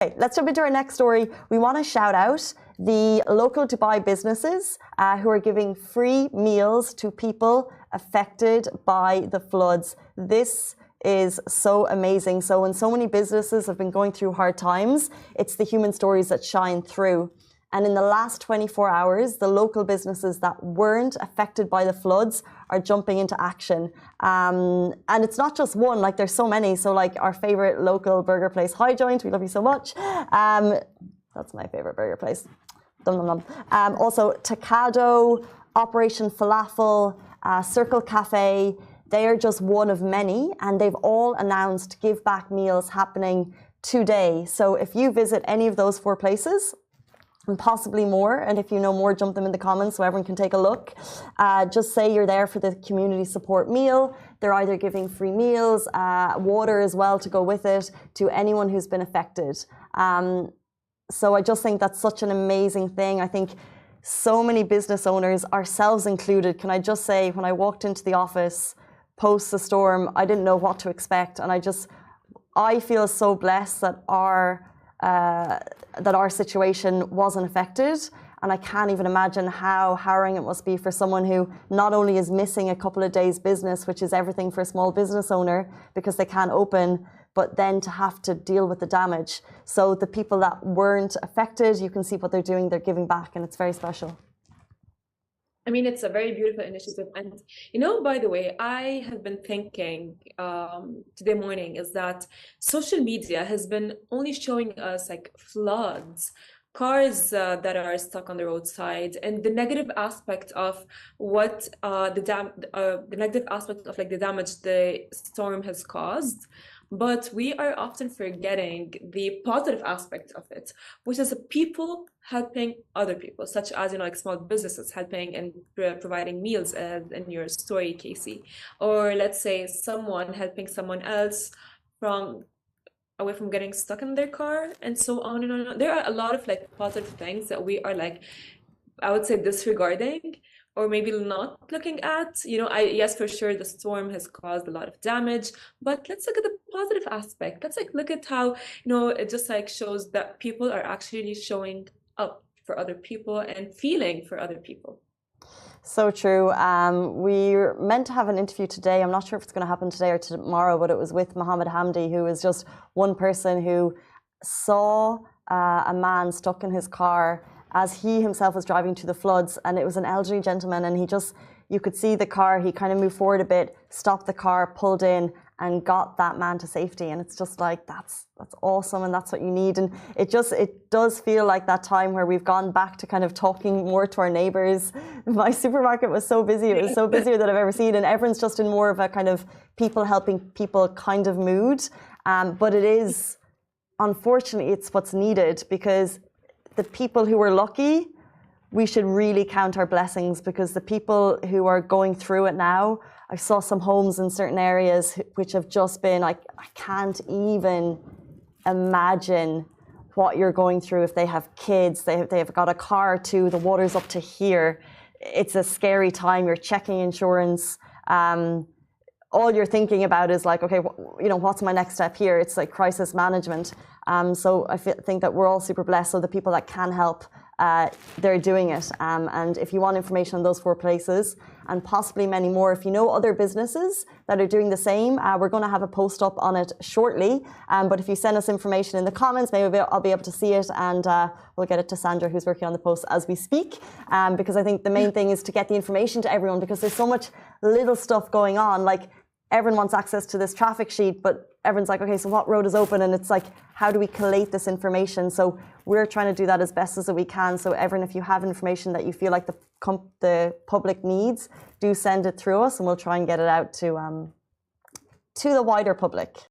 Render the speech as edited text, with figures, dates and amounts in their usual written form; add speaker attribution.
Speaker 1: Okay, let's jump into our next story. We want to shout out the local Dubai businesses who are giving free meals to people affected by the floods. This is so amazing. So when so many businesses have been going through hard times, it's the human stories that shine through. And in the last 24 hours, the local businesses that weren't affected by the floods are jumping into action. And it's not just one, like there's so many. So like our favorite local burger place, High Joint, we love you so much. That's my favorite burger place. Dum, dum, dum. Also, Takado, Operation Falafel, Circle Cafe, they are just one of many, and they've all announced give back meals happening today. So if you visit any of those 4 places, and possibly more, and if you know more, jump them in the comments so everyone can take a look. Just say you're there for the community support meal. They're either giving free meals, water as well to go with it, to anyone who's been affected. So I just think that's such an amazing thing. I think so many business owners, ourselves included, can I just say, when I walked into the office post the storm, I didn't know what to expect. And I feel so blessed that our situation wasn't affected, and I can't even imagine how harrowing it must be for someone who not only is missing a couple of days business, which is everything for a small business owner because they can't open, but then to have to deal with the damage. So the people that weren't affected, you can see what they're doing, they're giving back, and it's very special.
Speaker 2: I mean, it's a very beautiful initiative. And, by the way, I have been thinking today morning is that social media has been only showing us like floods, cars that are stuck on the roadside, and the negative aspect of what the negative aspect of like the damage the storm has caused. But we are often forgetting the positive aspect of it, which is people helping other people, such as like small businesses helping and providing meals, in your story, Casey, or let's say someone helping someone else away from getting stuck in their car, and so on and on and on. There are a lot of like positive things that we are like, I would say, disregarding or maybe not looking at. Yes, for sure, the storm has caused a lot of damage, but let's look at the positive aspect. Let's like look at how, it just like shows that people are actually showing up for other people and feeling for other people.
Speaker 1: So true. We're meant to have an interview today. I'm not sure if it's going to happen today or tomorrow, but it was with Mohammed Hamdi, who is just one person who saw a man stuck in his car as he himself was driving to the floods, and it was an elderly gentleman, and you could see the car, he kind of moved forward a bit, stopped the car, pulled in, and got that man to safety. And it's just like, that's awesome, and that's what you need. And it does feel like that time where we've gone back to kind of talking more to our neighbors. My supermarket was so busy, it was so busier than I've ever seen, and everyone's just in more of a kind of people helping people kind of mood. But it is, unfortunately, it's what's needed, because the people who are lucky, we should really count our blessings, because the people who are going through it now, I saw some homes in certain areas which have just been, I can't even imagine what you're going through. If they have kids, they've got a car or two, the water's up to here. It's a scary time. You're checking insurance. All you're thinking about is like, okay, what's my next step here? It's like crisis management. So I think that we're all super blessed. So the people that can help, they're doing it. And if you want information on those 4 places and possibly many more, if you know other businesses that are doing the same, we're going to have a post up on it shortly. But if you send us information in the comments, maybe I'll be able to see it, and we'll get it to Sandra, who's working on the post as we speak. Because I think the main thing is to get the information to everyone, because there's so much little stuff going on. Like, everyone wants access to this traffic sheet, but everyone's like, okay, so what road is open? And it's like, how do we collate this information? So we're trying to do that as best as we can. So everyone, if you have information that you feel like the public needs, do send it through us, and we'll try and get it out to the wider public.